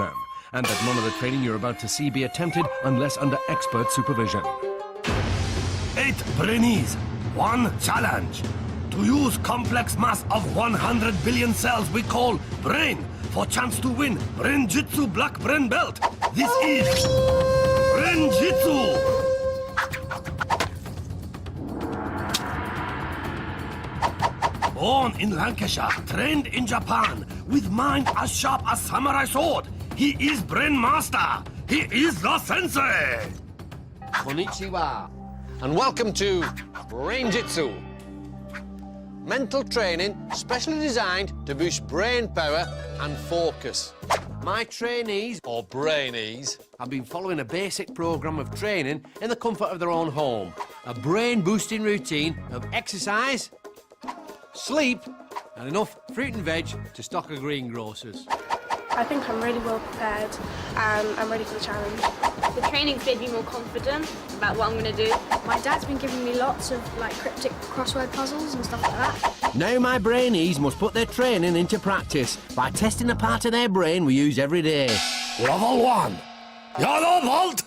program, and that none of the training you're about to see be attempted unless under expert supervision. 8 Brainees, 1 challenge. To use complex mass of 100 billion cells we call brain for chance to win Brain-Jitsu black brain belt. This is Brain-Jitsu. Born in Lancashire, trained in Japan, with mind as sharp as samurai sword. He is Brain Master. He is the sensei. Konnichiwa, and welcome to Brain-Jitsu. Mental training specially designed to boost brain power and focus. My trainees, or Brainees, have been following a basic programme of training in the comfort of their own home. A brain-boosting routine of exercise, sleep, and enough fruit and veg to stock a greengrocer's. I think I'm really well prepared and I'm ready for the challenge. The training's made me more confident about what I'm going to do. My dad's been giving me lots of cryptic crossword puzzles and stuff like that. Now my Brainees must put their training into practice by testing a part of their brain we use every day. Level 1. Yellow vault.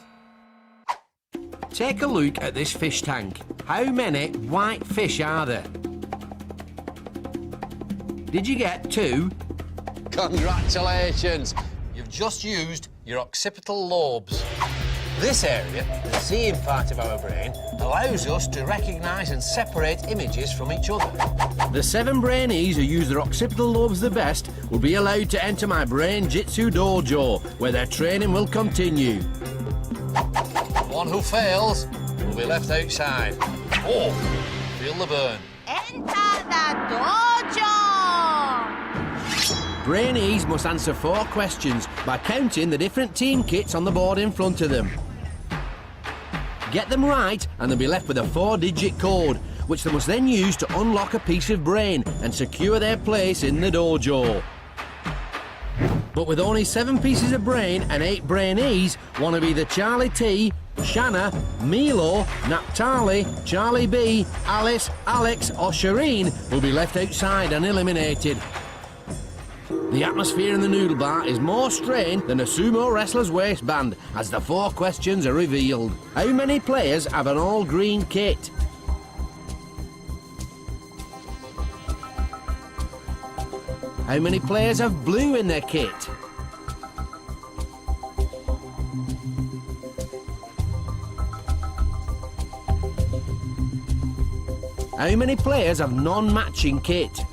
Take a look at this fish tank. How many white fish are there? Did you get 2? Congratulations! You've just used your occipital lobes. This area, the seeing part of our brain, allows us to recognise and separate images from each other. The 7 Brainees who use their occipital lobes the best will be allowed to enter my Brain-Jitsu dojo, where their training will continue. One who fails will be left outside. Oh, feel the burn. Enter the dojo! Brainees must answer 4 questions by counting the different team kits on the board in front of them. Get them right and they'll be left with a 4-digit code, which they must then use to unlock a piece of brain and secure their place in the dojo. But with only 7 pieces of brain and 8 Brainees, one of either Charlie T, Shannah, Milo, Naphtali, Charlie B, Alice, Alex or Sherine will be left outside and eliminated. The atmosphere in the noodle bar is more strained than a sumo wrestler's waistband as the 4 questions are revealed. How many players have an all-green kit? How many players have blue in their kit? How many players have non-matching kit?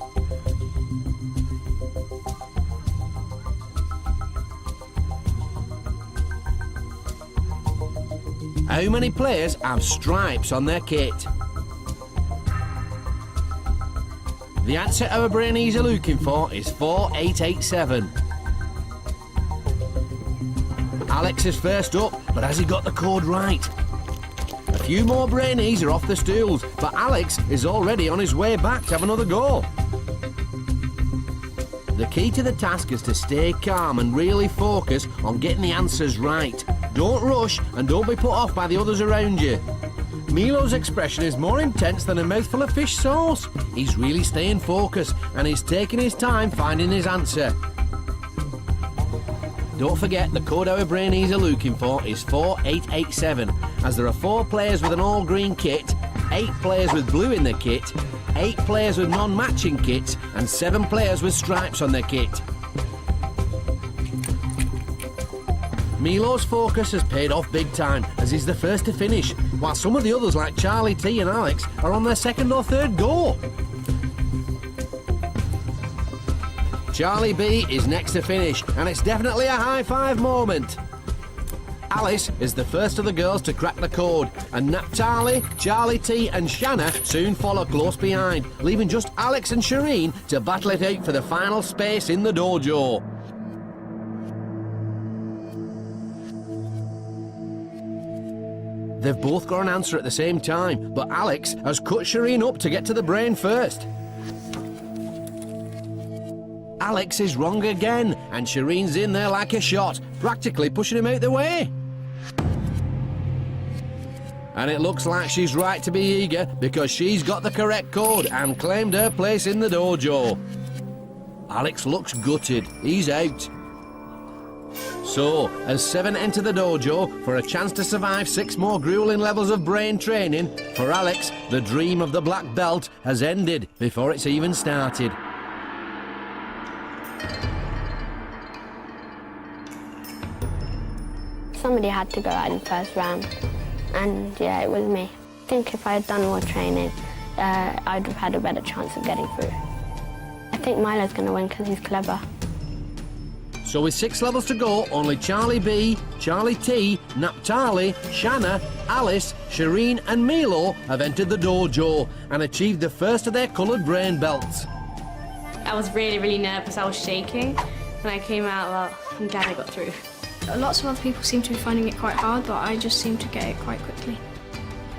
How many players have stripes on their kit? The answer our Brainees are looking for is 4887. Alex is first up, but has he got the code right? A few more Brainees are off the stools, but Alex is already on his way back to have another go. The key to the task is to stay calm and really focus on getting the answers right. Don't rush and don't be put off by the others around you. Milo's expression is more intense than a mouthful of fish sauce. He's really staying focused and he's taking his time finding his answer. Don't forget the code our Brainees are looking for is 4887, as there are 4 players with an all-green kit, 8 players with blue in their kit, 8 players with non-matching kits and 7 players with stripes on their kit. Milo's focus has paid off big time as he's the first to finish, while some of the others like Charlie T and Alex are on their 2nd or 3rd go. Charlie B is next to finish and it's definitely a high-five moment. Alice is the first of the girls to crack the code, and Naphtali, Charlie T and Shannah soon follow close behind, leaving just Alex and Sherine to battle it out for the final space in the dojo. They've both got an answer at the same time, but Alex has cut Sherine up to get to the brain first. Alex is wrong again, and Sherine's in there like a shot, practically pushing him out the way. And it looks like she's right to be eager because she's got the correct code and claimed her place in the dojo. Alex looks gutted. He's out. So, as 7 enter the dojo for a chance to survive 6 more grueling levels of brain training, for Alex, the dream of the black belt has ended before it's even started. Somebody had to go out in the first round, and yeah, it was me. I think if I had done more training, I'd have had a better chance of getting through. I think Milo's going to win because he's clever. So with 6 levels to go, only Charlie B, Charlie T, Naphtali, Shannah, Alice, Sherine and Milo have entered the dojo and achieved the first of their coloured brain belts. I was really, really nervous. I was shaking. When I came out, well, I'm glad I got through. Lots of other people seem to be finding it quite hard, but I just seem to get it quite quickly.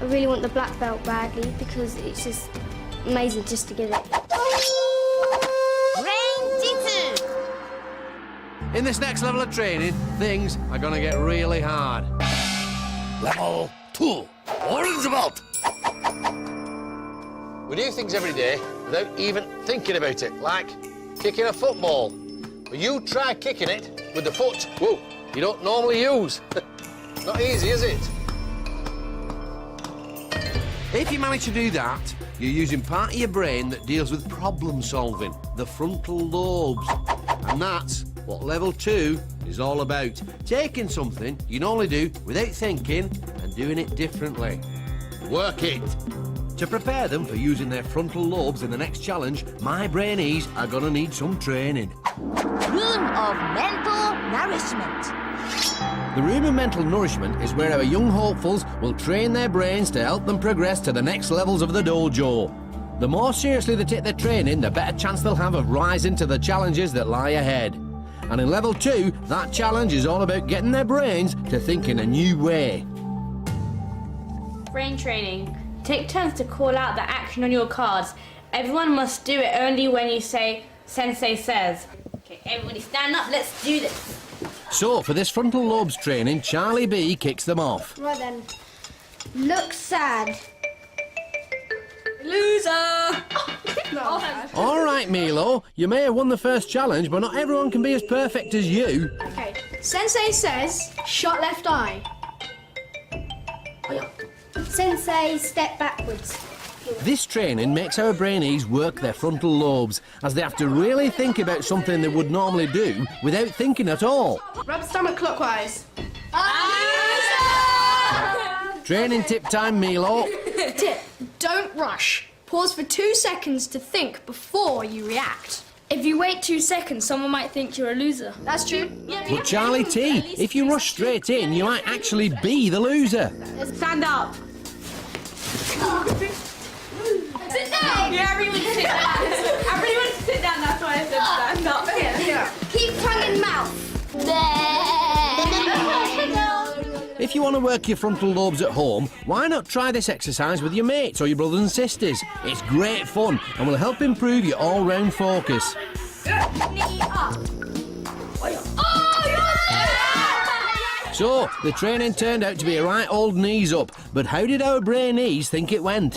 I really want the black belt badly because it's just amazing just to get it. Brain-Jitsu! In this next level of training, things are going to get really hard. Level 2, orange belt. We do things every day without even thinking about it, like kicking a football. But you try kicking it with the foot, whoa, you don't normally use. Not easy, is it? If you manage to do that, you're using part of your brain that deals with problem solving, the frontal lobes. And that's what level 2 is all about. Taking something you normally do without thinking and doing it differently. Work it. To prepare them for using their frontal lobes in the next challenge, my Brainees are going to need some training. Room of mental nourishment. The room of mental nourishment is where our young hopefuls will train their brains to help them progress to the next levels of the dojo. The more seriously they take their training, the better chance they'll have of rising to the challenges that lie ahead. And in level 2, that challenge is all about getting their brains to think in a new way. Brain training. Take turns to call out the action on your cards. Everyone must do it only when you say, Sensei says. Okay, everybody stand up, let's do this. So, for this frontal lobes training, Charlie B kicks them off. Right then. Look sad. Loser! All right, Milo, you may have won the first challenge, but not everyone can be as perfect as you. Okay, Sensei says, shut left eye. Sensei, step backwards. This training makes our Brainees work their frontal lobes, as they have to really think about something they would normally do without thinking at all. Rub stomach clockwise. Training tip time, Milo. Tip, don't rush. Pause for 2 seconds to think before you react. If you wait 2 seconds, someone might think you're a loser. That's true. But Charlie T, if you rush straight in, you might actually be the loser. Stand up. Sit down! Yeah, everyone sit down. Everyone sit down, that's why I said stand up. Okay. Keep tongue in mouth. If you want to work your frontal lobes at home, why not try this exercise with your mates or your brothers and sisters? It's great fun and will help improve your all-round focus. Knee up. So, the training turned out to be a right old knees up, but how did our Brainees think it went?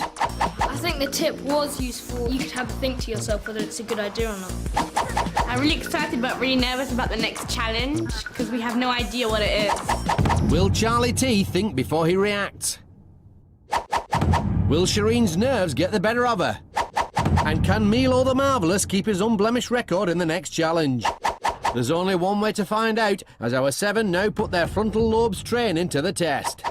I think the tip was useful. You could have to think to yourself whether it's a good idea or not. I'm really excited but really nervous about the next challenge because we have no idea what it is. Will Charlie T think before he reacts? Will Shirine's nerves get the better of her? And can Milo the Marvellous keep his unblemished record in the next challenge? There's only one way to find out, as our 7 now put their frontal lobes training to the test.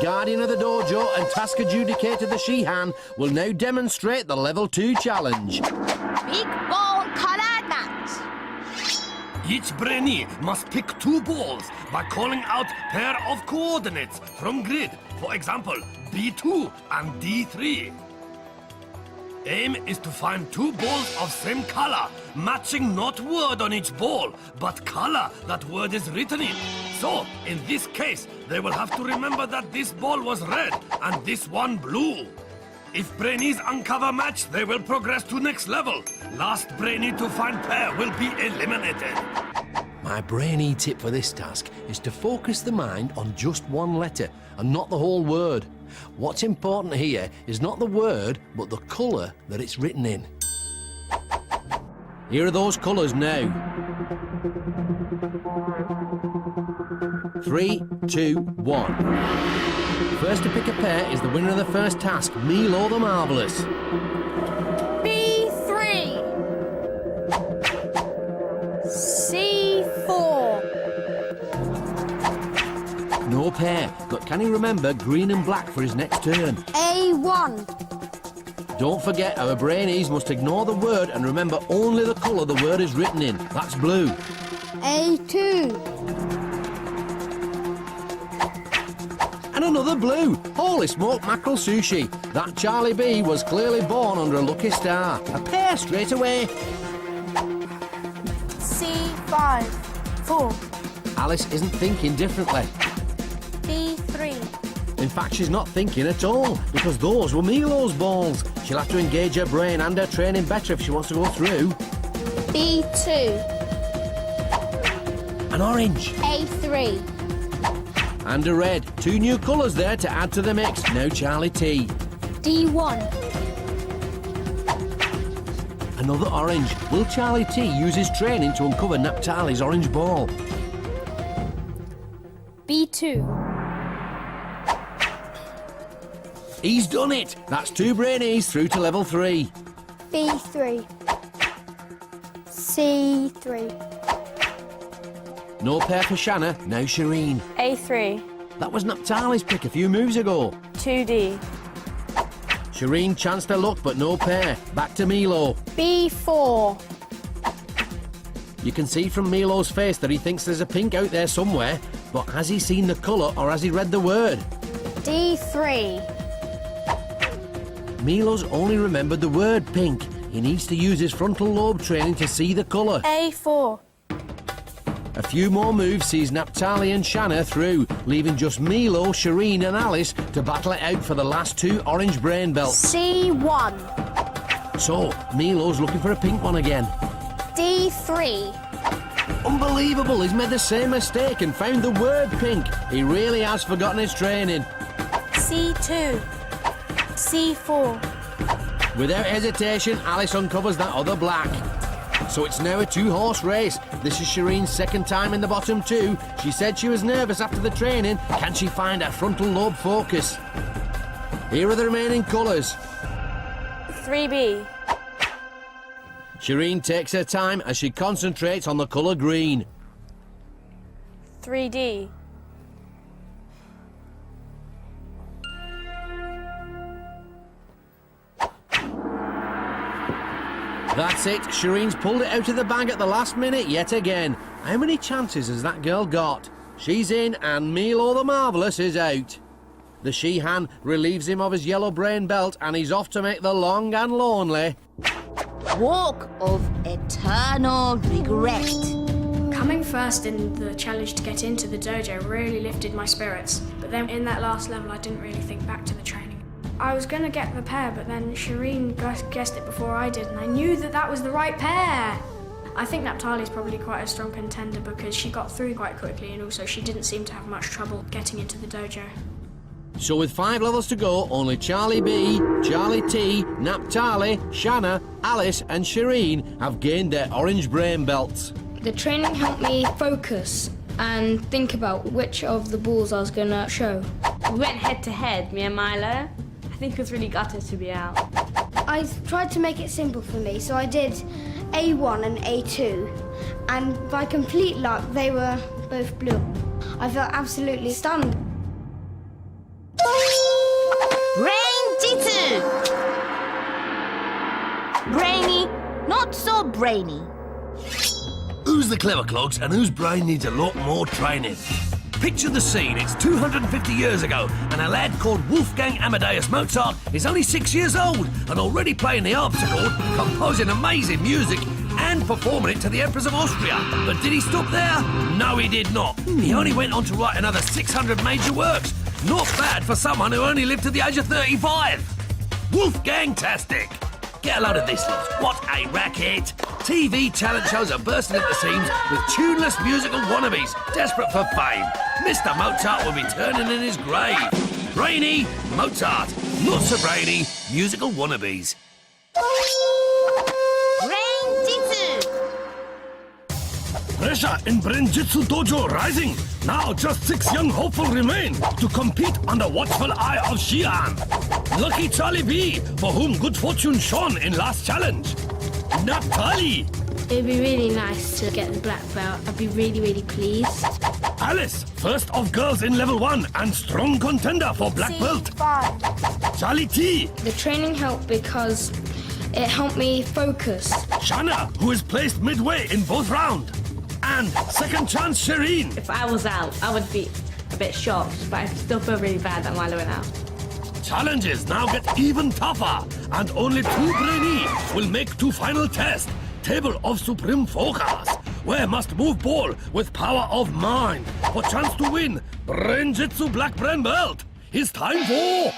Guardian of the dojo and task adjudicator the Shihan will now demonstrate the level 2 challenge. Big ball colored match. Each Brainee must pick 2 balls by calling out pair of coordinates from grid. For example, B2 and D3. Aim is to find 2 balls of same color, matching not word on each ball, but color that word is written in. So, in this case, they will have to remember that this ball was red and this one blue. If Brainees uncover match, they will progress to next level. Last Brainee to find pair will be eliminated. My Brainee tip for this task is to focus the mind on just one letter and not the whole word. What's important here is not the word, but the colour that it's written in. Here are those colours now. 3, 2, 1. First to pick a pair is the winner of the first task, Milo the Marvellous. B3. C4. No pair, but can he remember green and black for his next turn? A1. Don't forget our Brainees must ignore the word and remember only the colour the word is written in. That's blue. A2. And another blue. Holy smoked mackerel sushi. That Charlie B was clearly born under a lucky star. A pair straight away. C5. 4. Alice isn't thinking differently. B3. In fact, she's not thinking at all, because those were Milo's balls. She'll have to engage her brain and her training better if she wants to go through. B2. An orange. A3. And a red. 2 new colours there to add to the mix. Now Charlie T. D1. Another orange. Will Charlie T use his training to uncover Naphtali's orange ball? B2. He's done it. That's 2 Brainees through to level 3. B3. C3. No pair for Shannah. Now Sherine. A3. That was Naphtali's pick a few moves ago. 2D. Sherine chanced her luck, but no pair. Back to Milo. B4. You can see from Milo's face that he thinks there's a pink out there somewhere, but has he seen the colour or has he read the word? D3. Milo's only remembered the word pink. He needs to use his frontal lobe training to see the colour. A4. A few more moves sees Naphtali and Shannah through, leaving just Milo, Sherine and Alice to battle it out for the last 2 orange brain belts. C1. So, Milo's looking for a pink one again. D3. Unbelievable, he's made the same mistake and found the word pink. He really has forgotten his training. C2. C4. Without hesitation, Alice uncovers that other black. So it's now a 2-horse race. This is Sherine's second time in the bottom 2. She said she was nervous after the training. Can she find her frontal lobe focus? Here are the remaining colours. 3B. Sherine takes her time as she concentrates on the colour green. 3D. That's it, Sherine's pulled it out of the bag at the last minute yet again. How many chances has that girl got? She's in and Milo the Marvellous is out. The Sheehan relieves him of his yellow brain belt and he's off to make the long and lonely Walk of eternal regret. Coming first in the challenge to get into the dojo really lifted my spirits. But then in that last level, I didn't really think back to the training. I was going to get the pair, but then Sherine guessed it before I did, and I knew that that was the right pair. I think Naphtali's probably quite a strong contender because she got through quite quickly and also she didn't seem to have much trouble getting into the dojo. So with 5 levels to go, only Charlie B, Charlie T, Naphtali, Shannah, Alice and Sherine have gained their orange brain belts. The training helped me focus and think about which of the balls I was going to show. We went head to head, me and Milo. I think it was really gutted to be out. I tried to make it simple for me, so I did A1 and A2, and by complete luck, they were both blue. I felt absolutely stunned. Brain-Jitsu. Brainy, not so brainy. Who's the clever clogs and whose brain needs a lot more training? Picture the scene, it's 250 years ago, and a lad called Wolfgang Amadeus Mozart is only 6 years old and already playing the harpsichord, composing amazing music and performing it to the Empress of Austria. But did he stop there? No, he did not. He only went on to write another 600 major works. Not bad for someone who only lived to the age of 35. Wolfgang-tastic. Get a load of this, lot. What a racket. TV talent shows are bursting at the seams with tuneless musical wannabes desperate for fame. Mr. Mozart will be turning in his grave. Brainy Mozart, not so brainy musical wannabes. Brain-Jitsu. pressure in Brain-Jitsu dojo rising. Now just 6 young hopeful remain to compete under watchful eye of Xi'an. Lucky Charlie B, for whom good fortune shone in last challenge. Naphtali. It'd be really nice to get the black belt. I'd be really, really pleased. Alice, first of girls in level 1 and strong contender for black belt. Charlie T. The training helped because it helped me focus. Shannah, who is placed midway in both rounds. And second chance Sherine. If I was out, I would be a bit shocked, but I still feel really bad that Milo went out. Challenges now get even tougher, and only 2 Brainees will make to final test. Table of supreme focus, where must move ball with power of mind for chance to win Brain-Jitsu black brain belt. It's time for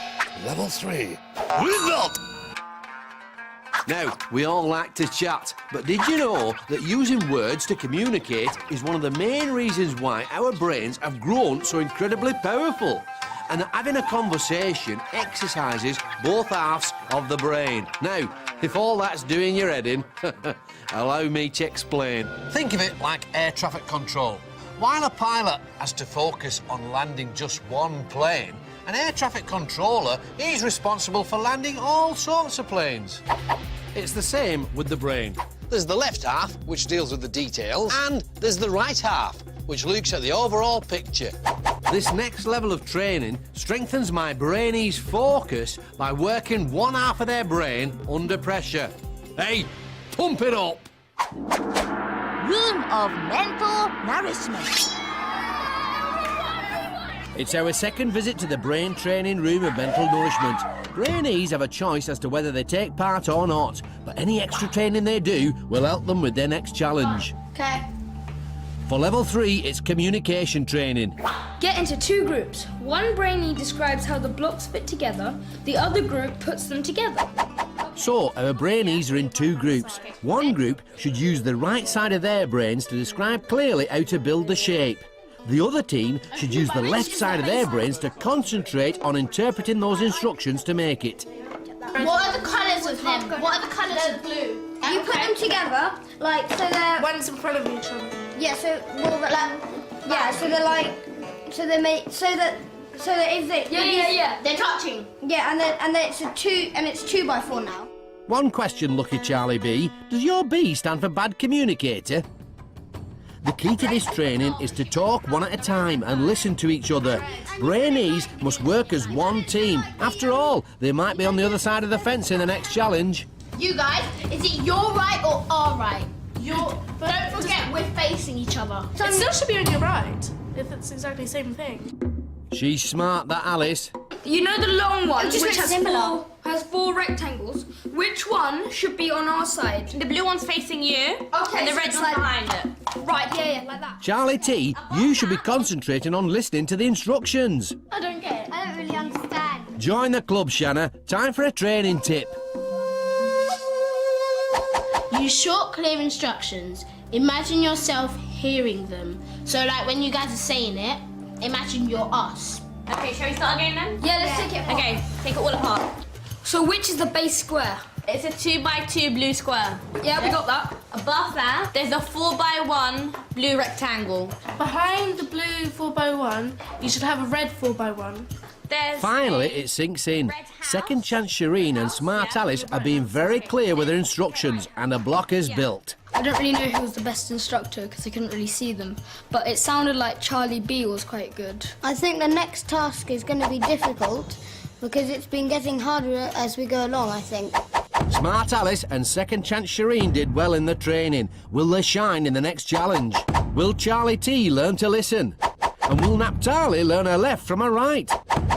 level 3 result. Now, we all like to chat, but did you know that using words to communicate is one of the main reasons why our brains have grown so incredibly powerful? And that having a conversation exercises both halves of the brain. Now, if all that's doing your head in, allow me to explain. Think of it like air traffic control. While a pilot has to focus on landing just one plane, an air traffic controller is responsible for landing all sorts of planes. It's the same with the brain. There's the left half, which deals with the details, and there's the right half, which looks at the overall picture. This next level of training strengthens my Brainees' focus by working one half of their brain under pressure. Hey, pump it up! Room of mental nourishment. It's our second visit to the brain training room of mental nourishment. Brainees have a choice as to whether they take part or not, but any extra training they do will help them with their next challenge. Okay. For level 3, it's communication training. Get into 2 groups. One brainee describes how the blocks fit together, the other group puts them together. So, our Brainees are in 2 groups. One group should use the right side of their brains to describe clearly how to build the shape. The other team should use the left side of their brains to concentrate on interpreting those instructions to make it. What are the colours of them? What are the colours of blue? You put them together, like, so they're... One's in front of each other. Yeah, so, well, like... Yeah, so they're like... So they make... So that if they... Yeah. They're touching. Yeah, and then it's a 2... And it's 2 by 4 now. One question, Lucky Charlie B. Does your B stand for bad communicator? The key to this training is to talk one at a time and listen to each other. Brainees must work as one team. After all, they might be on the other side of the fence in the next challenge. You guys, is it your right or our right? But don't forget, we're facing each other. It still should be on your right, if it's exactly the same thing. She's smart, that Alice. You know the long one, just which similar. has 4 rectangles. Which one should be on our side? The blue one's facing you, Okay, and the so red it's one's like- behind it. Right, yeah, like that. Charlie T, you should be concentrating on listening to the instructions. I don't get it. I don't really understand. Join the club, Shannah. Time for a training tip. Use short, clear instructions. Imagine yourself hearing them. So, like, when you guys are saying it, imagine you're us. Okay, shall we start again then? Yeah, let's take it apart. Okay, take it all apart. So which is the base square? It's a 2 by 2 blue square. Yeah, we got that. Above that, there's a 4 by 1 blue rectangle. Behind the blue 4x1, you should have a red 4x1. There's Finally, it sinks in. Second chance Sherine and Smart Alice are being very clear with their instructions, and a block is built. I don't really know who was the best instructor because I couldn't really see them, but it sounded like Charlie B was quite good. I think the next task is going to be difficult because it's been getting harder as we go along, I think. Smart Alice and second chance Sherine did well in the training. Will they shine in the next challenge? Will Charlie T learn to listen? And will Naphtali learn her left from her right?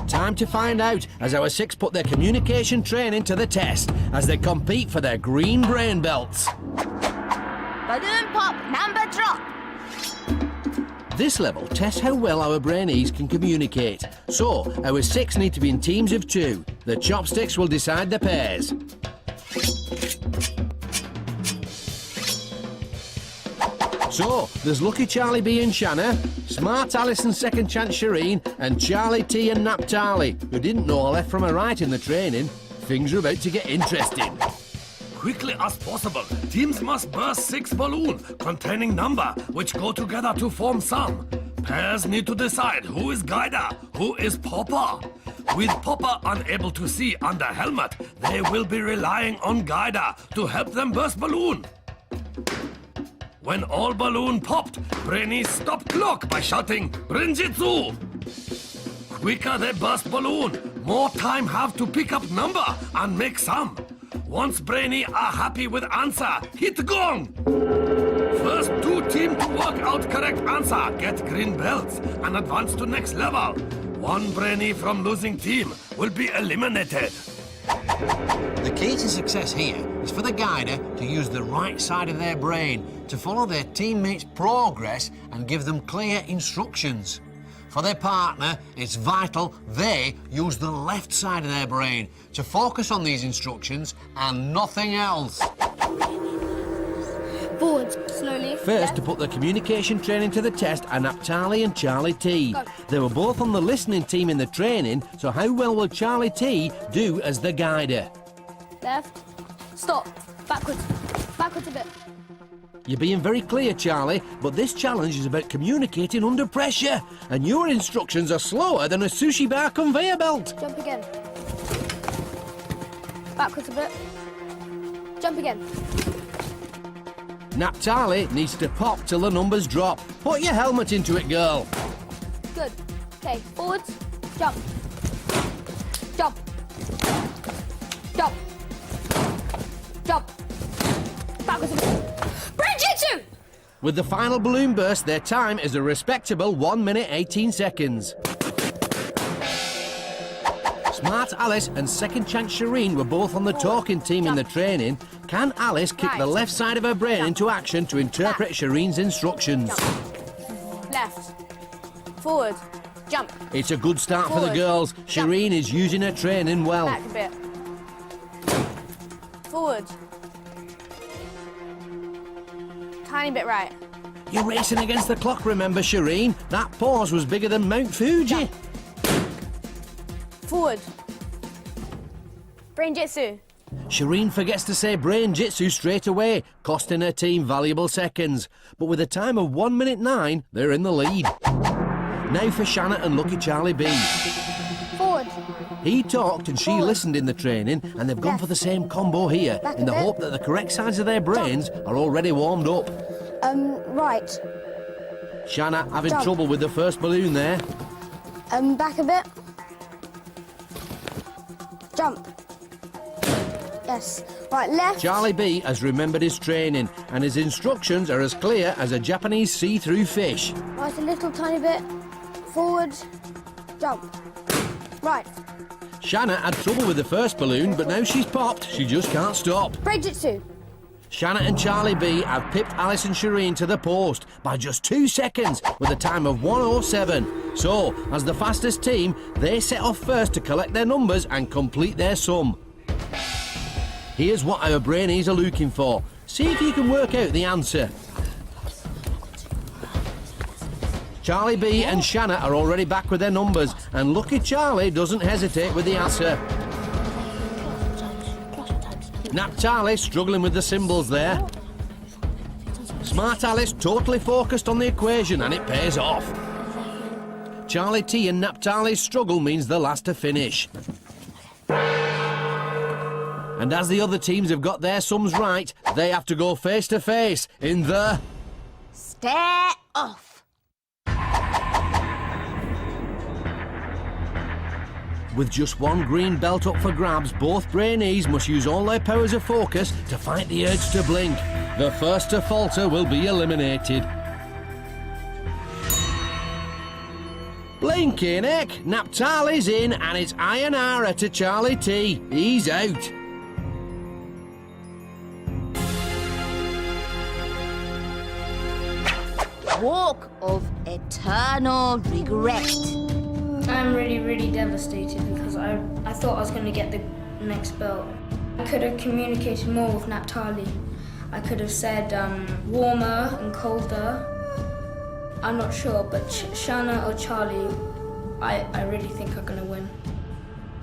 Time to find out as our 6 put their communication training to the test as they compete for their green brain belts. Balloon pop number drop. This level tests how well our Brainees can communicate. So, our 6 need to be in teams of 2. The chopsticks will decide the pairs. So, there's Lucky Charlie B and Shannah, Smart Alice and Second Chance Sherine, and Charlie T and Naphtali, who didn't know her left from her right in the training. Things are about to get interesting. quickly as possible. Teams must burst 6 balloons containing number which go together to form sum. Pairs need to decide who is guider, who is popper. With popper unable to see under helmet, they will be relying on guider to help them burst balloon. When all balloon popped, Brainees stop clock by shouting Brain-Jitsu. Quicker they burst balloon, more time have to pick up number and make sum. Once Brainy are happy with answer, hit gong. First 2 team to work out correct answer get green belts and advance to next level. 1 Brainy from losing team will be eliminated. The key to success here is for the guider to use the right side of their brain to follow their teammates' progress and give them clear instructions. For their partner, it's vital they use the left side of their brain to focus on these instructions and nothing else. Forwards, slowly. First, to put the communication training to the test are Naphtali and Charlie T. They were both on the listening team in the training, so how well will Charlie T do as the guider? Left. Stop. Backwards. Backwards a bit. You're being very clear, Charlie, but this challenge is about communicating under pressure, and your instructions are slower than a sushi bar conveyor belt. Jump again. Backwards a bit. Jump again. Naphtali needs to pop till the numbers drop. Put your helmet into it, girl. Good. Okay, forwards. Jump. Jump. Jump. Jump. Backwards a bit. Brain-Jitsu! With the final balloon burst, their time is a respectable 1 minute 18 seconds. Smart Alice and Second Chance Sherine were both on the talking team in the training. Can Alice kick the left side of her brain into action to interpret Sherine's instructions? Left. Forward. Jump. It's a good start for the girls. Sherine is using her training well. Back a bit. Forward. Tiny bit right. You're racing against the clock, remember, Sherine? That pause was bigger than Mount Fuji. Forward. Brain-Jitsu. Sherine forgets to say Brain-Jitsu straight away, costing her team valuable seconds. But with a time of 1 minute 9, they're in the lead. Now for Shannah and Lucky Charlie B. Forward. He talked and she listened in the training, and they've gone for the same combo here, in the hope that the correct sides of their brains are already warmed up. Right. Shannah having trouble with the first balloon there. Back a bit. Jump. Yes. Right, left. Charlie B has remembered his training, and his instructions are as clear as a Japanese see-through fish. Right, a little tiny bit. Forward. Jump. Right. Shannah had trouble with the first balloon, but now she's popped, she just can't stop. Brain-Jitsu. Shannah and Charlie B have pipped Alice and Sherine to the post by just 2 seconds with a time of 1:07. So, as the fastest team, they set off first to collect their numbers and complete their sum. Here's what our Brainees are looking for. See if you can work out the answer. Charlie B and Shannah are already back with their numbers, and Lucky Charlie doesn't hesitate with the answer. Naphtali struggling with the symbols there. Smart Alice totally focused on the equation, and it pays off. Charlie T and Naphtali's struggle means they're last to finish. And as the other teams have got their sums right, they have to go face to face in the... Stare off. With just 1 green belt up for grabs, both Brainees must use all their powers of focus to fight the urge to blink. The first to falter will be eliminated. Blinking heck! Naphtali's in, and it's Ironara to Charlie T. He's out. Walk of eternal regret. I'm really devastated because I thought I was going to get the next belt. I could have communicated more with Naphtali. I could have said warmer and colder. I'm not sure, but Shannah or Charlie, I really think are going to win.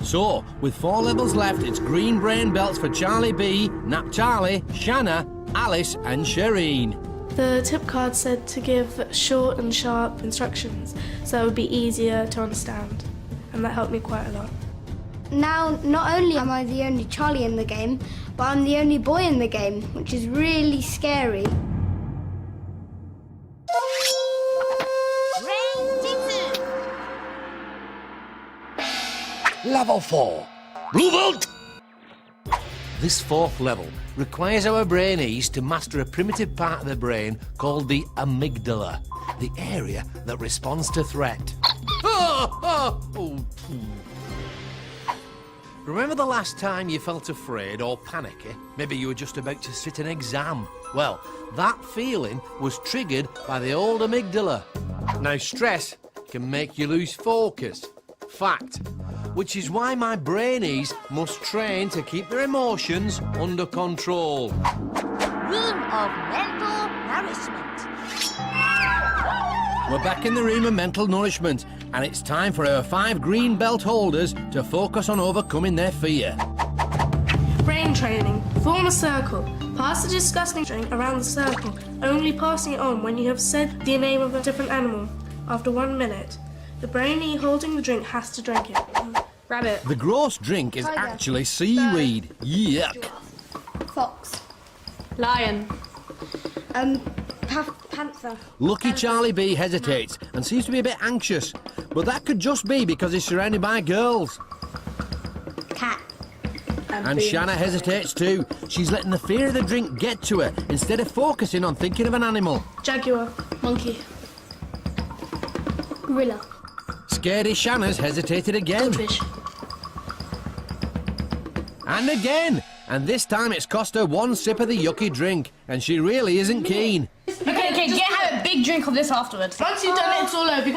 So, with 4 levels left, it's green brain belts for Charlie B, Naphtali, Shannah, Alice and Sherine. The tip card said to give short and sharp instructions so it would be easier to understand, and that helped me quite a lot. Now, not only am I the only Charlie in the game, but I'm the only boy in the game, which is really scary. Brain-Jitsu. Level 4. Blue belt! This 4th level requires our Brainees to master a primitive part of the brain called the amygdala, the area that responds to threat. Remember the last time you felt afraid or panicky? Maybe you were just about to sit an exam. Well, that feeling was triggered by the old amygdala. Now, stress can make you lose focus. Fact. Which is why my Brainees must train to keep their emotions under control. Room of mental nourishment. We're back in the room of mental nourishment, and it's time for our 5 green belt holders to focus on overcoming their fear. Brain training. Form a circle. Pass the disgusting drink around the circle, only passing it on when you have said the name of a different animal. After 1 minute, the Brainee holding the drink has to drink it. Rabbit. The gross drink is Tiger. actually seaweed. Yuck. Fox. Lion. Panther. Lucky Charlie B hesitates and seems to be a bit anxious, but that could just be because he's surrounded by girls. Cat. And Shannah hesitates too. She's letting the fear of the drink get to her instead of focusing on thinking of an animal. Jaguar. Monkey. Gorilla. Scaredy Shannah's hesitated again. Goldfish. And again. And this time it's cost her 1 sip of the yucky drink, and she really isn't keen. Okay, have a big drink of this afterwards. Once you've done it, it's all over.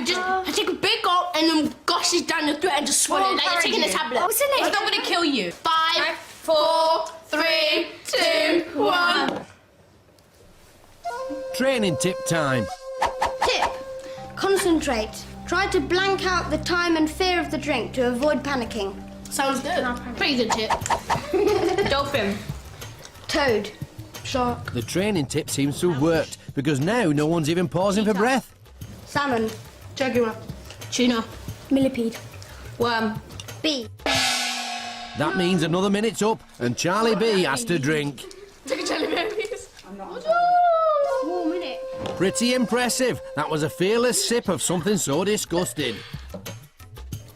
Just take a big gulp and then gush it down your throat and just swallow it like you're taking a tablet. What's in it? It's not going to kill you. 5, 4, 3, 2, 1. Training tip time. Tip. Concentrate. Try to blank out the time and fear of the drink to avoid panicking. Sounds good. Pretty good tip. Dolphin. Toad. Shark. The training tip seems to have worked, because now no one's even pausing for breath. Salmon. Jaguar. Tuna. Millipede. Worm. Bee. That means another minute's up, and Charlie B has to drink. Take a jelly bean, please. Warm, innit? Pretty impressive. That was a fearless sip of something so disgusting.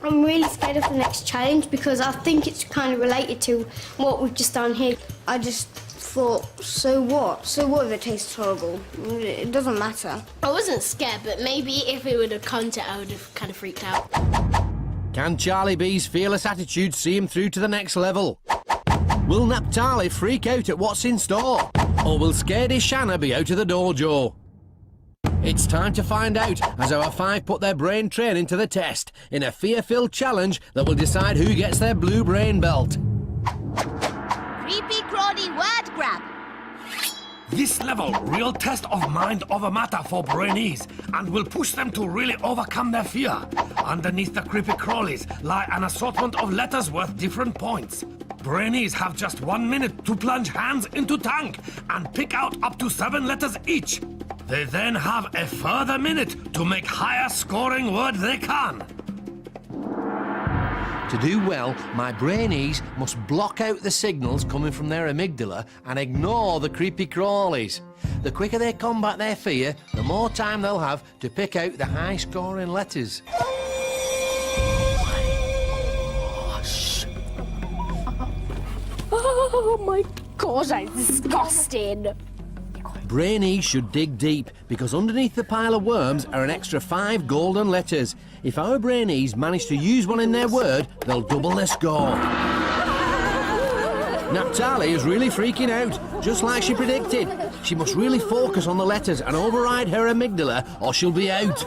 I'm really scared of the next challenge because I think it's kind of related to what we've just done here. I just thought, so what? So what if it tastes horrible? It doesn't matter. I wasn't scared, but maybe if it would have come to it, I would have kind of freaked out. Can Charlie B's fearless attitude see him through to the next level? Will Naphtali freak out at what's in store? Or will Scaredy Shannah be out of the dojo? It's time to find out as our 5 put their brain training to the test in a fear-filled challenge that will decide who gets their blue brain belt. Creepy crawly word grab. This level, real test of mind over matter for Brainees, and will push them to really overcome their fear. Underneath the creepy crawlies lie an assortment of letters worth different points. Brainees have just 1 minute to plunge hands into tank and pick out up to 7 letters each. They then have a further minute to make higher scoring word they can. To do well, my Brainees must block out the signals coming from their amygdala and ignore the creepy crawlies. The quicker they combat their fear, the more time they'll have to pick out the high-scoring letters. Oh my god, that's disgusting. Brainees should dig deep, because underneath the pile of worms are an extra 5 golden letters. If our Brainees manage to use one in their word, they'll double their score. Naphtali is really freaking out, just like she predicted. She must really focus on the letters and override her amygdala, or she'll be out.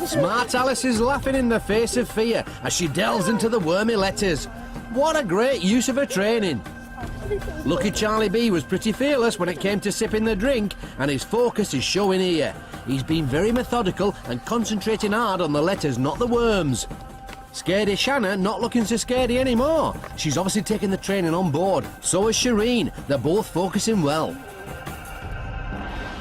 Smart Alice is laughing in the face of fear as she delves into the wormy letters. What a great use of her training. Lucky Charlie B was pretty fearless when it came to sipping the drink, and his focus is showing here. He's been very methodical and concentrating hard on the letters, not the worms. Scaredy Shannah not looking so scaredy anymore. She's obviously taking the training on board. So is Sherine. They're both focusing well.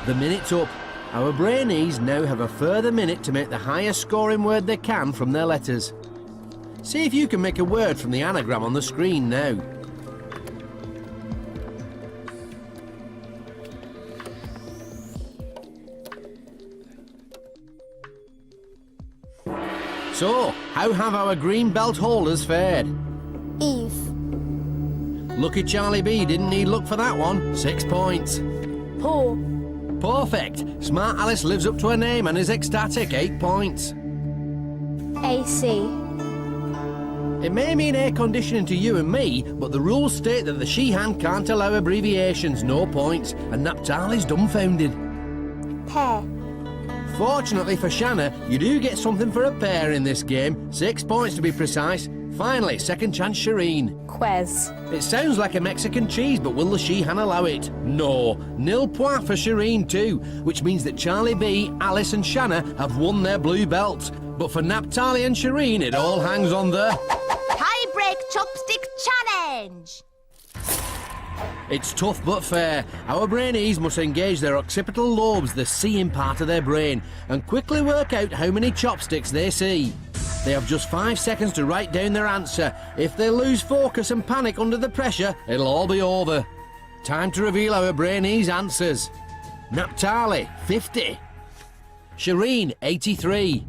The minute's up. Our Brainees now have a further minute to make the highest scoring word they can from their letters. See if you can make a word from the anagram on the screen now. So, how have our green belt holders fared? Eve. Lucky Charlie B didn't need luck for that one. 6 points. Poor. Perfect. Smart Alice lives up to her name and is ecstatic. 8 points. AC. It may mean air conditioning to you and me, but the rules state that the she-hand can't allow abbreviations. No points. And Naphtali's dumbfounded. Pear. Fortunately for Shannah, you do get something for a pair in this game. 6 points to be precise. Finally, second chance Sherine. Quez. It sounds like a Mexican cheese, but will the she-han allow it? No. Nil point for Sherine too, which means that Charlie B, Alice and Shannah have won their blue belts. But for Naphtali and Sherine, it all hangs on the... Tie-break chopstick challenge. It's tough but fair. Our Brainees must engage their occipital lobes, the seeing part of their brain, and quickly work out how many chopsticks they see. They have just 5 seconds to write down their answer. If they lose focus and panic under the pressure, it'll all be over. Time to reveal our Brainees' answers. Naphtali, 50. Sherine, 83.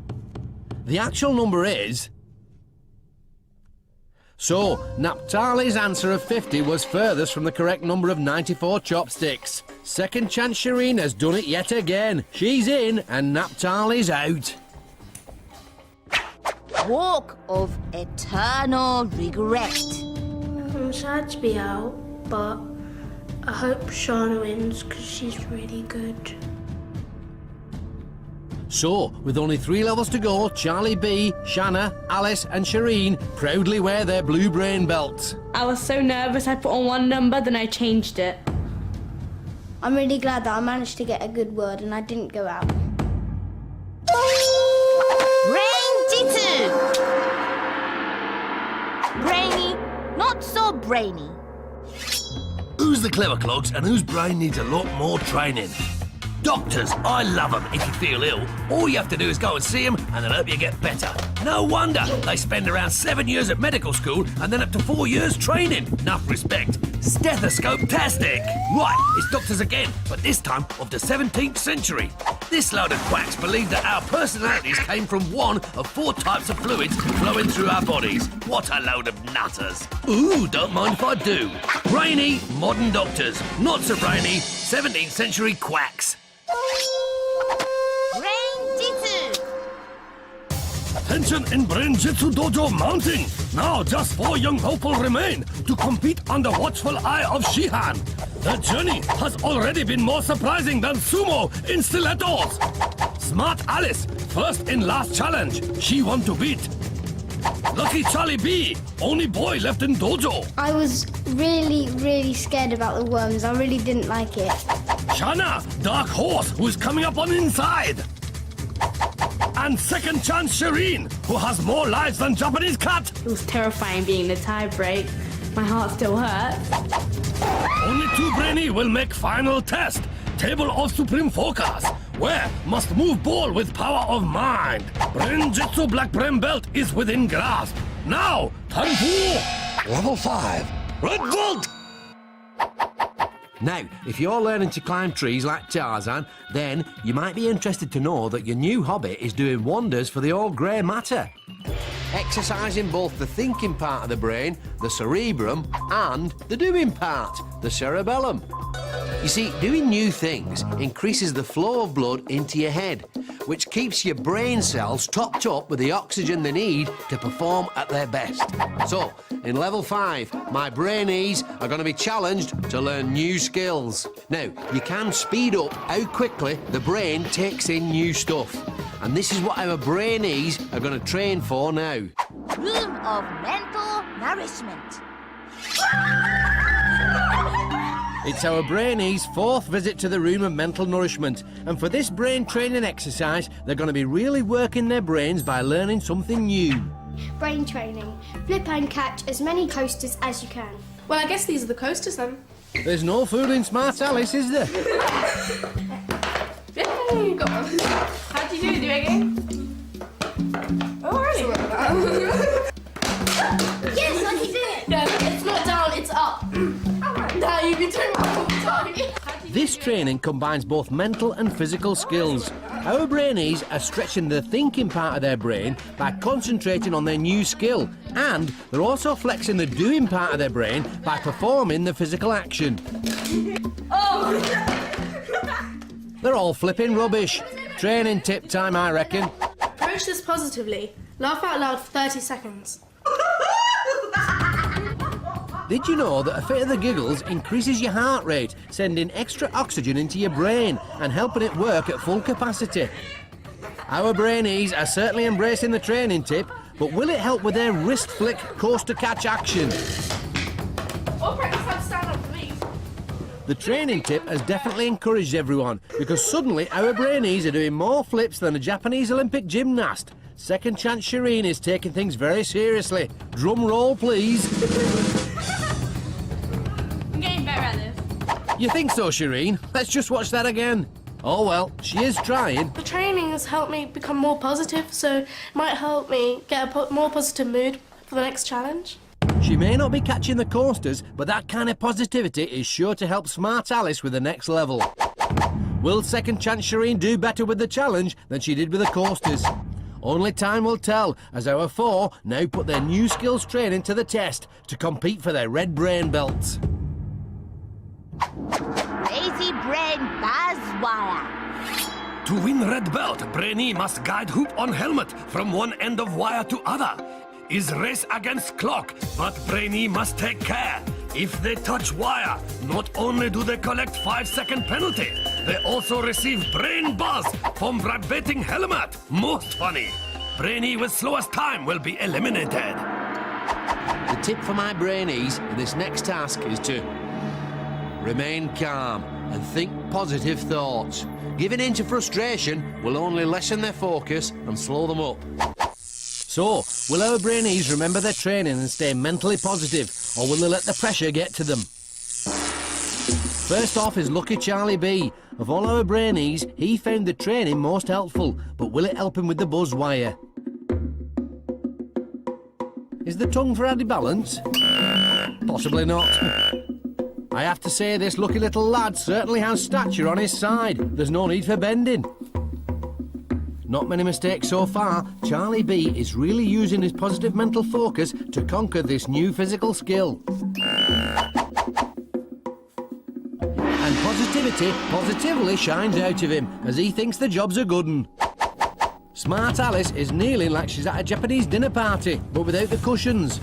The actual number is... So, Naphtali's answer of 50 was furthest from the correct number of 94 chopsticks. Second chance Sherine has done it yet again. She's in and Naphtali's out. Walk of eternal regret. I'm sad to be out, but I hope Shannah wins because she's really good. So, with only 3 levels to go, Charlie B, Shannah, Alice and Sherine proudly wear their blue brain belts. I was so nervous I put on one number, then I changed it. I'm really glad that I managed to get a good word and I didn't go out. Brain-Jitsu. Brainy, not so brainy. Who's the clever clogs and whose brain needs a lot more training? Doctors, I love them. If you feel ill, all you have to do is go and see them and they'll help you get better. No wonder they spend around 7 years at medical school and then up to 4 years training. Enough respect. Stethoscope-tastic. Right, it's doctors again, but this time of the 17th century. This load of quacks believe that our personalities came from one of 4 types of fluids flowing through our bodies. What a load of nutters. Ooh, don't mind if I do. Brainy, modern doctors. Not so brainy, 17th century quacks. Brain-Jitsu. Tension in Brain-Jitsu Dojo mounting. Now just 4 young people remain to compete under watchful eye of Shihan. The journey has already been more surprising than sumo in stilettos. Smart Alice, first in last challenge. She won to beat. Lucky Charlie B, only boy left in dojo. I was really scared about the worms. I really didn't like it. Shannah, dark horse, who is coming up on inside. And second chance Sherine, who has more lives than Japanese cat. It was terrifying being the tie break. My heart still hurts. Only 2 Brainy will make final test. Table of Supreme Focus, where must move ball with power of mind. Brain-Jitsu Black Brain Belt is within grasp. Now, time for level 5, Red Vault. Now, if you're learning to climb trees like Tarzan, then you might be interested to know that your new hobby is doing wonders for the old grey matter. Exercising both the thinking part of the brain, the cerebrum, and the doing part, the cerebellum. You see, doing new things increases the flow of blood into your head, which keeps your brain cells topped up with the oxygen they need to perform at their best. So, in level 5, my Brainees are going to be challenged to learn new skills. Now, you can speed up how quickly the brain takes in new stuff. And this is what our Brainees are going to train for now. Room of mental nourishment. It's our Brainees' 4th visit to the room of mental nourishment, and for this brain training exercise, they're going to be really working their brains by learning something new. Brain training. Flip and catch as many coasters as you can. Well, I guess these are the coasters then. There's no fooling Smart Alice, is there? Yay, got one. How'd you do it again? Oh, really? Yes, I can do it! No, it's not down, it's up. Now you've been doing that all the time. This training combines both mental and physical skills. Our Brainees are stretching the thinking part of their brain by concentrating on their new skill, and they're also flexing the doing part of their brain by performing the physical action. Oh! They're all flipping rubbish. Training tip time, I reckon. Approach this positively. Laugh out loud for 30 seconds. Did you know that a fit of the giggles increases your heart rate, sending extra oxygen into your brain and helping it work at full capacity? Our Brainees are certainly embracing the training tip, but will it help with their wrist flick coaster catch action? Or practice how to stand up, please. The training tip has definitely encouraged everyone, because suddenly our Brainees are doing more flips than a Japanese Olympic gymnast. Second Chance Sherine is taking things very seriously. Drum roll, please. I'm getting better at this. You think so, Sherine? Let's just watch that again. Oh well, she is trying. The training has helped me become more positive, so it might help me get a more positive mood for the next challenge. She may not be catching the coasters, but that kind of positivity is sure to help Smart Alice with the next level. Will Second Chance Sherine do better with the challenge than she did with the coasters? Only time will tell, as our four now put their new skills training to the test to compete for their red brain belts. Crazy brain buzz wire. To win red belt, Brainee must guide hoop on helmet from one end of wire to other. Is race against clock, but Brainee must take care. If they touch wire, not only do they collect 5-second penalty, they also receive brain buzz from vibrating helmet. Most funny. Brainee with slowest time will be eliminated. The tip for my Brainees in this next task is to remain calm and think positive thoughts. Giving in to frustration will only lessen their focus and slow them up. So, will our Brainees remember their training and stay mentally positive, or will they let the pressure get to them? First off is Lucky Charlie B. Of all our Brainees, he found the training most helpful, but will it help him with the buzz wire? Is the tongue for added balance? Possibly not. I have to say this lucky little lad certainly has stature on his side. There's no need for bending. Not many mistakes so far. Charlie B is really using his positive mental focus to conquer this new physical skill. And positivity positively shines out of him as he thinks the job's a good one. Smart Alice is kneeling like she's at a Japanese dinner party, but without the cushions.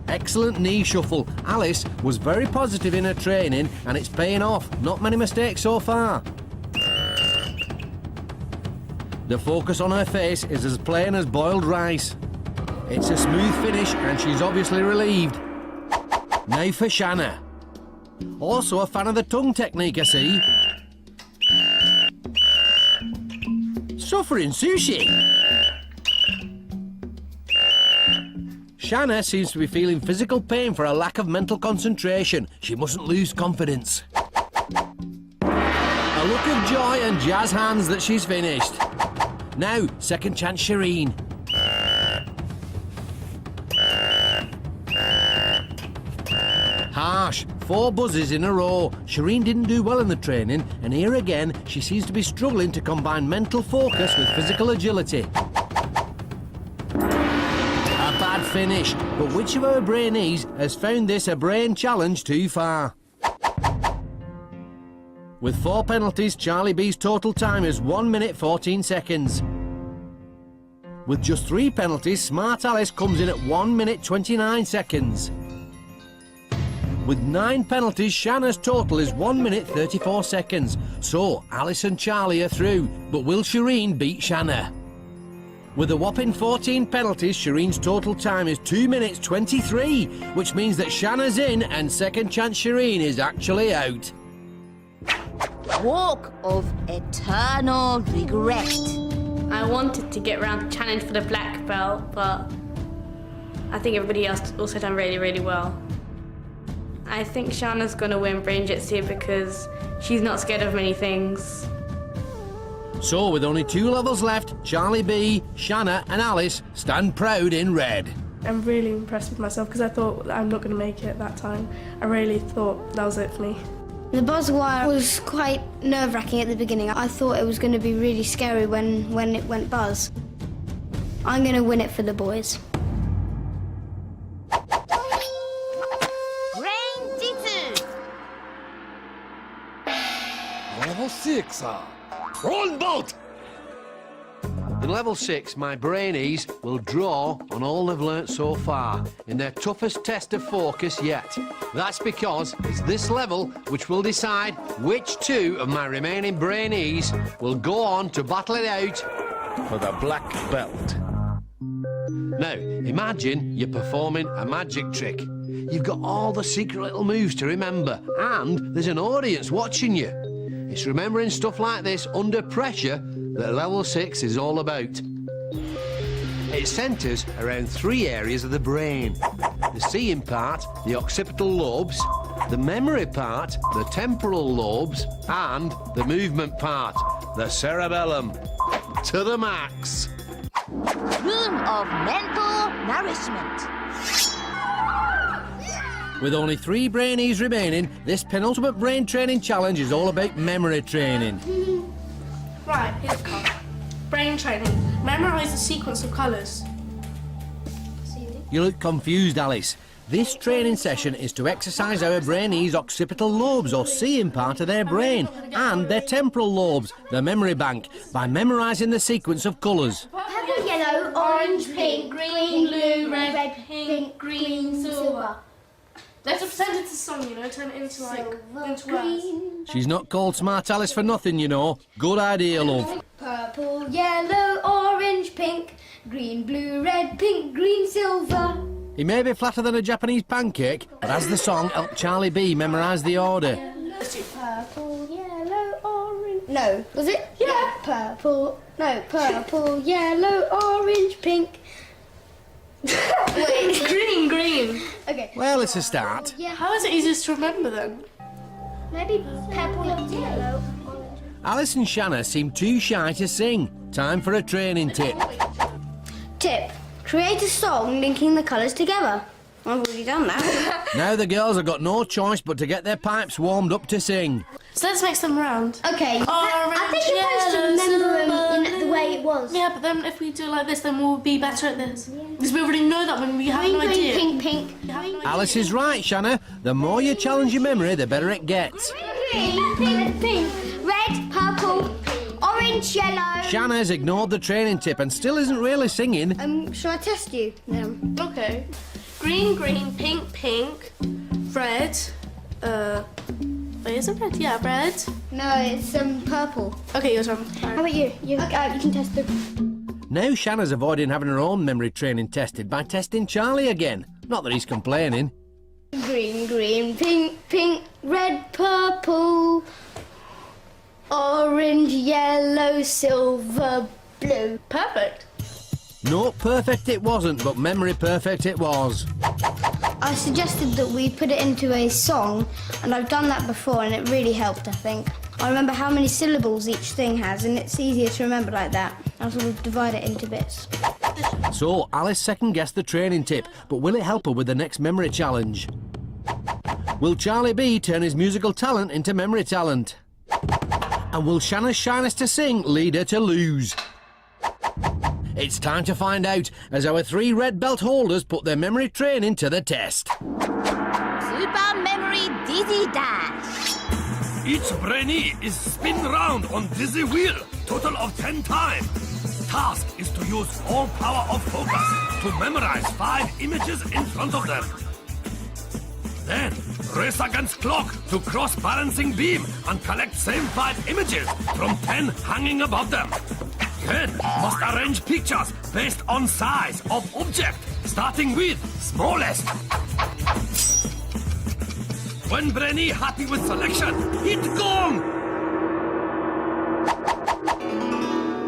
Excellent knee shuffle. Alice was very positive in her training and it's paying off. Not many mistakes so far. The focus on her face is as plain as boiled rice. It's a smooth finish and she's obviously relieved. Now for Shannah. Also a fan of the tongue technique, I see. Suffering sushi. Shannah seems to be feeling physical pain for a lack of mental concentration. She mustn't lose confidence. A look of joy and jazz hands that she's finished. Now, Second Chance Sherine. Harsh. 4 buzzes in a row. Sherine didn't do well in the training, and here again, she seems to be struggling to combine mental focus with physical agility. A bad finish, but which of our Brainees has found this a brain challenge too far? With 4 penalties, Charlie B's total time is 1 minute 14 seconds. With just 3 penalties, Smart Alice comes in at 1 minute 29 seconds. With 9 penalties, Shannah's total is 1 minute 34 seconds. So, Alice and Charlie are through, but will Sherine beat Shannah? With a whopping 14 penalties, Sherine's total time is 2 minutes 23, which means that Shannah's in and Second Chance Sherine is actually out. Walk of eternal regret. I wanted to get around the challenge for the black belt, but I think everybody else also done really, really well. I think Shannah's gonna win Brain-Jitsu because she's not scared of many things. So, with only 2 levels left, Charlie B, Shannah and Alice stand proud in red. I'm really impressed with myself because I thought I'm not going to make it that time. I really thought that was it for me. The buzz wire was quite nerve-wracking at the beginning. I thought it was going to be really scary when it went buzz. I'm going to win it for the boys. Brain-Jitsu. Level 6, roll boat! In level 6, my Brainees will draw on all they've learnt so far in their toughest test of focus yet. That's because it's this level which will decide which 2 of my remaining Brainees will go on to battle it out For the black belt. Now, imagine you're performing a magic trick. You've got all the secret little moves to remember, and there's an audience watching you. It's remembering stuff like this under pressure that level 6 is all about. It centres around 3 areas of the brain. The seeing part, the occipital lobes, the memory part, the temporal lobes, and the movement part, the cerebellum. To the max. Room of mental nourishment. With only 3 Brainees remaining, this penultimate brain training challenge is all about memory training. Right, here's the card. Brain training. Memorise the sequence of colours. You look confused, Alice. This training session is to exercise our Brainees' occipital lobes, or seeing part of their brain, and their temporal lobes, the memory bank, by memorising the sequence of colours. Purple, yellow, orange, pink, green, blue, red, pink, green, silver. Let's pretend it's a song, you know, turn it into into words. She's not called Smart Alice for nothing, you know. Good idea, love. Purple, yellow, orange, pink, green, blue, red, pink, green, silver. He may be flatter than a Japanese pancake, but as the song helped Charlie B memorise the order. Purple, yellow, orange. No, was it? Yeah. Purple, yellow, orange, pink. Wait. Green. Okay. Well, it's a start. How is it easiest to remember then? Maybe purple, yellow, orange. Alice and Shannah seem too shy to sing. Time for a training tip. Tip. Create a song linking the colours together. I've already done that. Now the girls have got no choice but to get their pipes warmed up to sing. So let's mix them around. Okay. Orange, I think you're supposed to remember them in the way it was. Yeah, but then if we do it like this, then we'll be better at this. Because we already know that when we have no Green, idea. pink, pink. Alice is right, Shannah. The more you challenge your memory, the better it gets. Green, pink, pink. Red, purple, orange, yellow. Shannah's ignored the training tip and still isn't really singing. Shall I test you? Okay. Green, pink, red. Wait, is it red? Yeah, red. No, it's purple. Okay, your turn. How about you? You can test them. Now Shannah's avoiding having her own memory training tested by testing Charlie again. Not that he's complaining. Green, pink, red, purple, orange, yellow, silver, blue. Perfect. No, perfect it wasn't, but memory perfect it was. I suggested that we put it into a song, and I've done that before, and it really helped, I think. I remember how many syllables each thing has, and it's easier to remember like that. I'll sort of divide it into bits. So, Alice second-guessed the training tip, but will it help her with the next memory challenge? Will Charlie B turn his musical talent into memory talent? And will Shannah's shyness to sing lead her to lose? It's time to find out as our 3 red belt holders put their memory training to the test. Super Memory Dizzy Dash. Each Brainee is spin round on dizzy wheel, total of 10 times. Task is to use all power of focus to memorize 5 images in front of them. Then, race against clock to cross-balancing beam and collect same 5 images from 10 hanging above them. Then, must arrange pictures based on size of object, starting with smallest. When Brainee happy with selection, hit gong!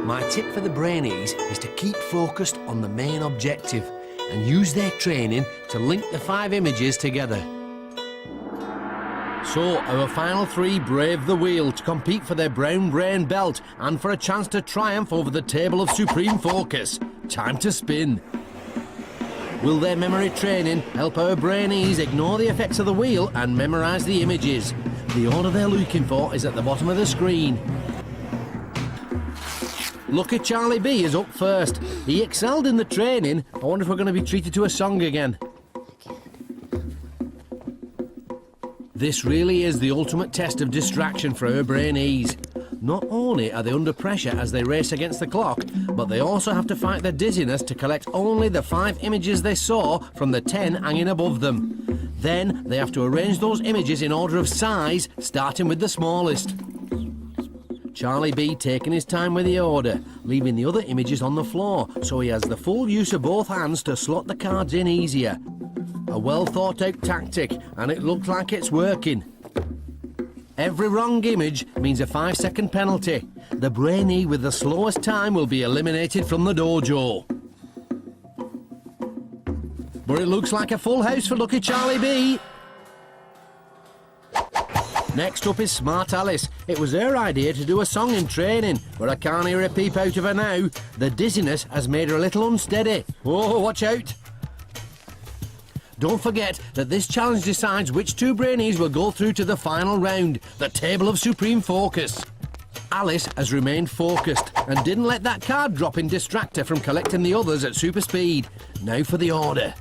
My tip for the Brainees is to keep focused on the main objective and use their training to link the 5 images together. So, our final 3 brave the wheel to compete for their brown brain belt and for a chance to triumph over the table of supreme focus. Time to spin. Will their memory training help our Brainees ignore the effects of the wheel and memorise the images? The order they're looking for is at the bottom of the screen. Lucky Charlie B is up first. He excelled in the training. I wonder if we're going to be treated to a song again. This really is the ultimate test of distraction for our Brainees. Not only are they under pressure as they race against the clock, but they also have to fight the dizziness to collect only the 5 images they saw from the 10 hanging above them. Then they have to arrange those images in order of size, starting with the smallest. Charlie B taking his time with the order, leaving the other images on the floor, so he has the full use of both hands to slot the cards in easier. A well thought out tactic, and it looks like it's working. Every wrong image means a 5-second penalty. The Brainee with the slowest time will be eliminated from the dojo. But it looks like a full house for Lucky Charlie B. Next up is Smart Alice. It was her idea to do a song in training, but I can't hear a peep out of her now. The dizziness has made her a little unsteady. Oh, watch out! Don't forget that this challenge decides which 2 Brainees will go through to the final round, the Table of Supreme Focus. Alice has remained focused and didn't let that card drop in distract her from collecting the others at super speed. Now for the order.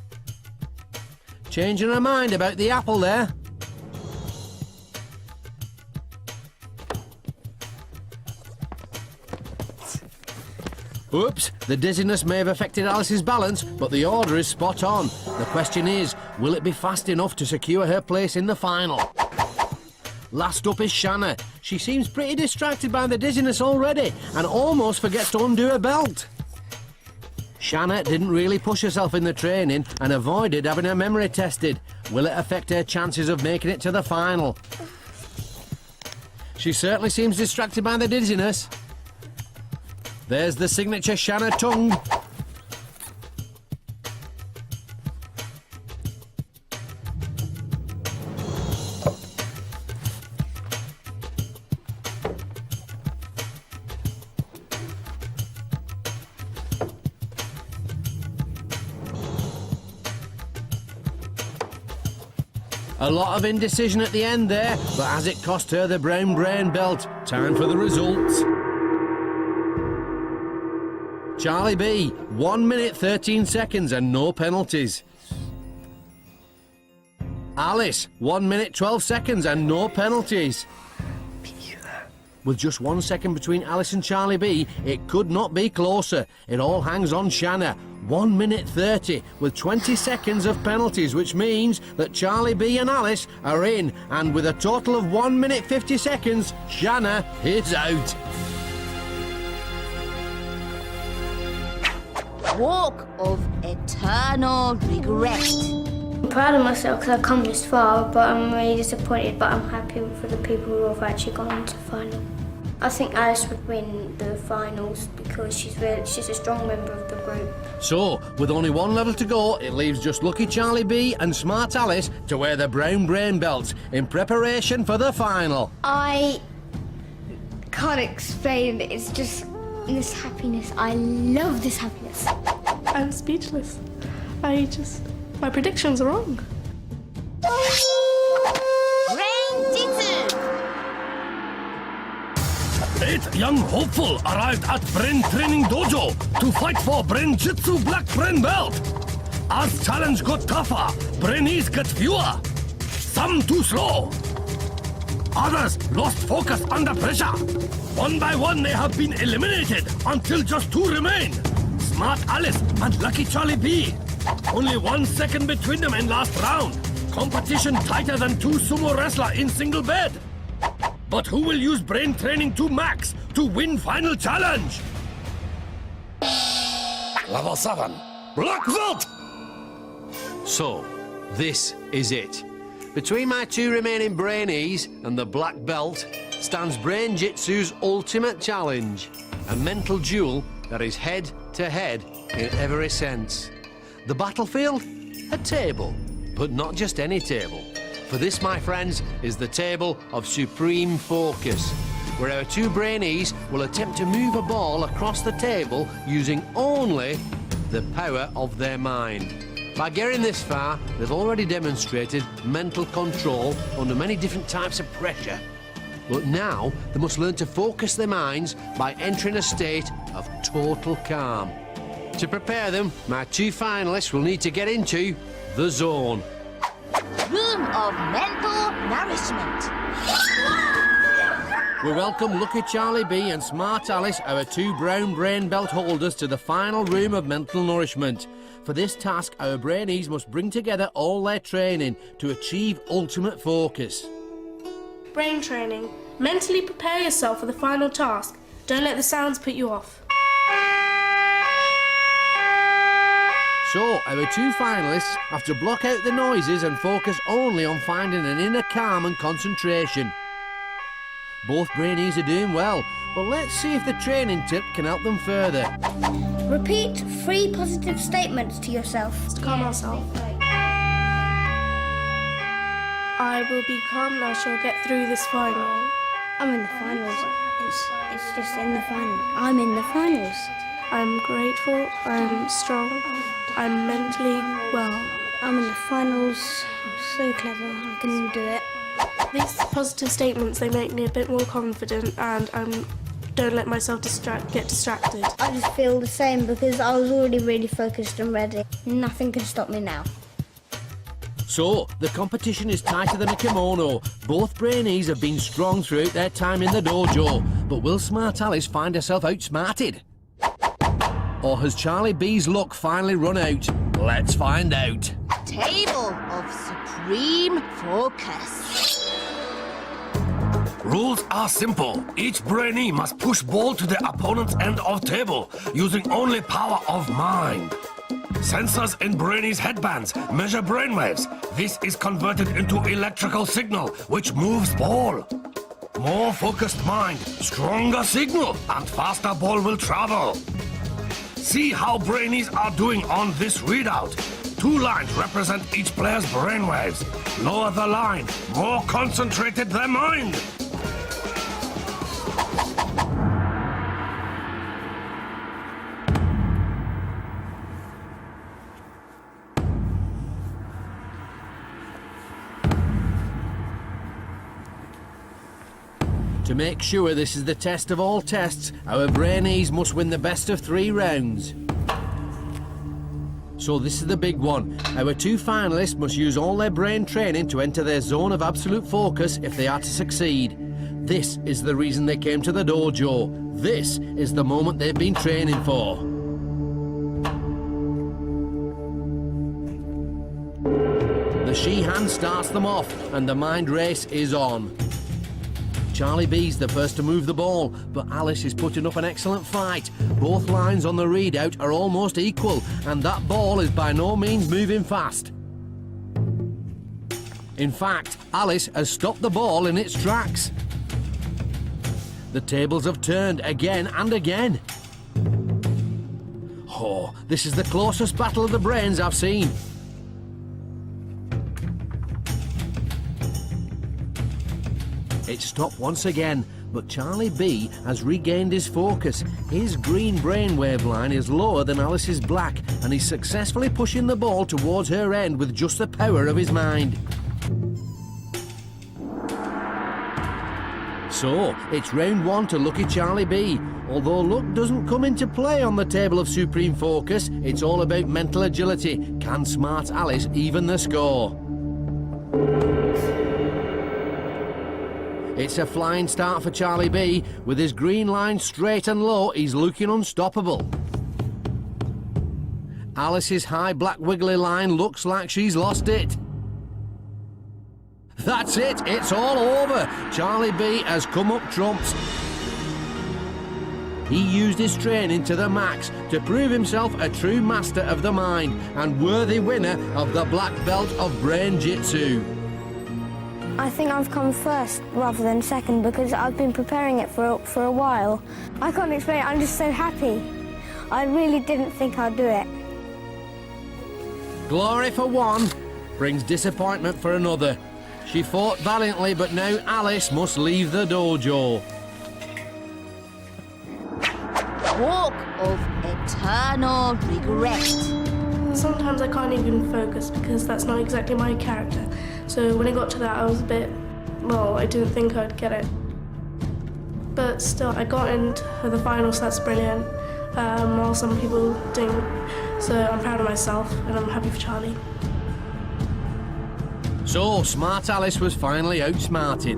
Changing her mind about the apple there. Oops, the dizziness may have affected Alice's balance, but the order is spot on. The question is, will it be fast enough to secure her place in the final? Last up is Shannah. She seems pretty distracted by the dizziness already and almost forgets to undo her belt. Shannah didn't really push herself in the training and avoided having her memory tested. Will it affect her chances of making it to the final? She certainly seems distracted by the dizziness. There's the signature Shannah tongue. A lot of indecision at the end there, but has it cost her the brown brain belt? Time for the results. Charlie B, 1 minute 13 seconds and no penalties. Alice, 1 minute 12 seconds and no penalties. With just 1 second between Alice and Charlie B, it could not be closer. It all hangs on Shannah. 1 minute 30 with 20 seconds of penalties, which means that Charlie B and Alice are in, and with a total of 1 minute 50 seconds, Shannah is out. Walk of eternal regret. I'm proud of myself because I've come this far, but I'm really disappointed, but I'm happy for the people who have actually gone into the final. I think Alice would win the finals because she's a strong member of the group. So, with only 1 level to go, it leaves just Lucky Charlie B and Smart Alice to wear the brown brain belts in preparation for the final. I can't explain it. It's just this happiness. I love this happiness. I'm speechless. My predictions are wrong. Brain-Jitsu. 8 young hopeful arrived at Brain Training Dojo to fight for Brain-Jitsu Black Brain Belt. As challenge got tougher, Brainees get fewer. Some too slow. Others lost focus under pressure. One by one they have been eliminated until just 2 remain. Smart Alice and Lucky Charlie B. Only 1 second between them in last round. Competition tighter than 2 sumo wrestler in single bed. But who will use brain training to max to win final challenge? Level 7, Black Belt! So, this is it. Between my 2 remaining Brainees and the black belt stands Brain-Jitsu's ultimate challenge. A mental duel that is head to head in every sense. The battlefield? A table, but not just any table. For this, my friends, is the table of supreme focus, where our two Brainees will attempt to move a ball across the table using only the power of their mind. By getting this far, they've already demonstrated mental control under many different types of pressure. But now they must learn to focus their minds by entering a state of total calm. To prepare them, my two finalists will need to get into the zone. Room of mental nourishment. We welcome Lucky Charlie B and Smart Alice, our two brown brain belt holders, to the final room of mental nourishment. For this task, our Brainees must bring together all their training to achieve ultimate focus. Brain training. Mentally prepare yourself for the final task. Don't let the sounds put you off. So, our two finalists have to block out the noises and focus only on finding an inner calm and concentration. Both Brainees are doing well, but let's see if the training tip can help them further. Repeat 3 positive statements to yourself. To calm myself. I will be calm and I shall get through this final. I'm in the finals. It's just in the final. I'm in the finals. I'm grateful, I'm strong, I'm mentally well. I'm in the finals. I'm so clever. I can do it. These positive statements, they make me a bit more confident and don't let myself get distracted. I just feel the same because I was already really focused and ready. Nothing can stop me now. So, the competition is tighter than a kimono. Both Brainees have been strong throughout their time in the dojo. But will Smart Alice find herself outsmarted? Or has Charlie B's luck finally run out? Let's find out. Table of supreme focus. Rules are simple. Each Brainee must push ball to the opponent's end of table using only power of mind. Sensors in Brainees' headbands measure brainwaves. This is converted into electrical signal, which moves ball. More focused mind, stronger signal, and faster ball will travel. See how Brainees are doing on this readout. 2 lines represent each player's brainwaves. Lower the line, more concentrated their mind. To make sure this is the test of all tests, our Brainees must win the best of 3 rounds. So this is the big one. Our two finalists must use all their brain training to enter their zone of absolute focus if they are to succeed. This is the reason they came to the dojo. This is the moment they've been training for. The she hand starts them off and the mind race is on. Charlie B's the first to move the ball, but Alice is putting up an excellent fight. Both lines on the readout are almost equal, and that ball is by no means moving fast. In fact, Alice has stopped the ball in its tracks. The tables have turned again and again. Oh, this is the closest battle of the brains I've seen. It's stopped once again, but Charlie B has regained his focus. His green brainwave line is lower than Alice's black, and he's successfully pushing the ball towards her end with just the power of his mind. So, it's round 1 to Lucky Charlie B. Although luck doesn't come into play on the table of supreme focus, it's all about mental agility. Can Smart Alice even the score? It's a flying start for Charlie B. With his green line straight and low, he's looking unstoppable. Alice's high black wiggly line looks like she's lost it. That's it, it's all over. Charlie B has come up trumps. He used his training to the max to prove himself a true master of the mind and worthy winner of the black belt of Brain-Jitsu. I think I've come first rather than second because I've been preparing it for a while. I can't explain it, I'm just so happy. I really didn't think I'd do it. Glory for one brings disappointment for another. She fought valiantly, but now Alice must leave the dojo. Walk of eternal regret. Sometimes I can't even focus because that's not exactly my character. So when it got to that, I was a bit, well, I didn't think I'd get it. But still, I got into the finals, that's brilliant. While some people didn't. So I'm proud of myself and I'm happy for Charlie. So, Smart Alice was finally outsmarted.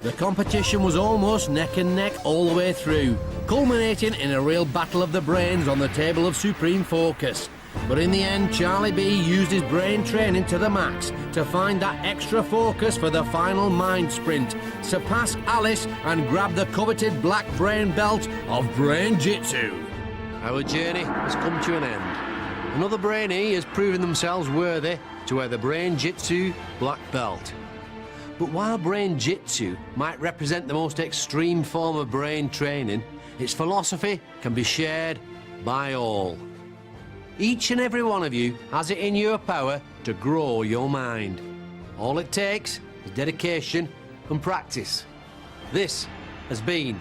The competition was almost neck and neck all the way through, culminating in a real battle of the brains on the table of supreme focus. But in the end, Charlie B used his brain training to the max to find that extra focus for the final mind sprint, surpass Alice and grab the coveted black brain belt of Brain-Jitsu. Our journey has come to an end. Another Brainee has proven themselves worthy to wear the Brain-Jitsu black belt. But while Brain-Jitsu might represent the most extreme form of brain training, its philosophy can be shared by all. Each and every one of you has it in your power to grow your mind. All it takes is dedication and practice. This has been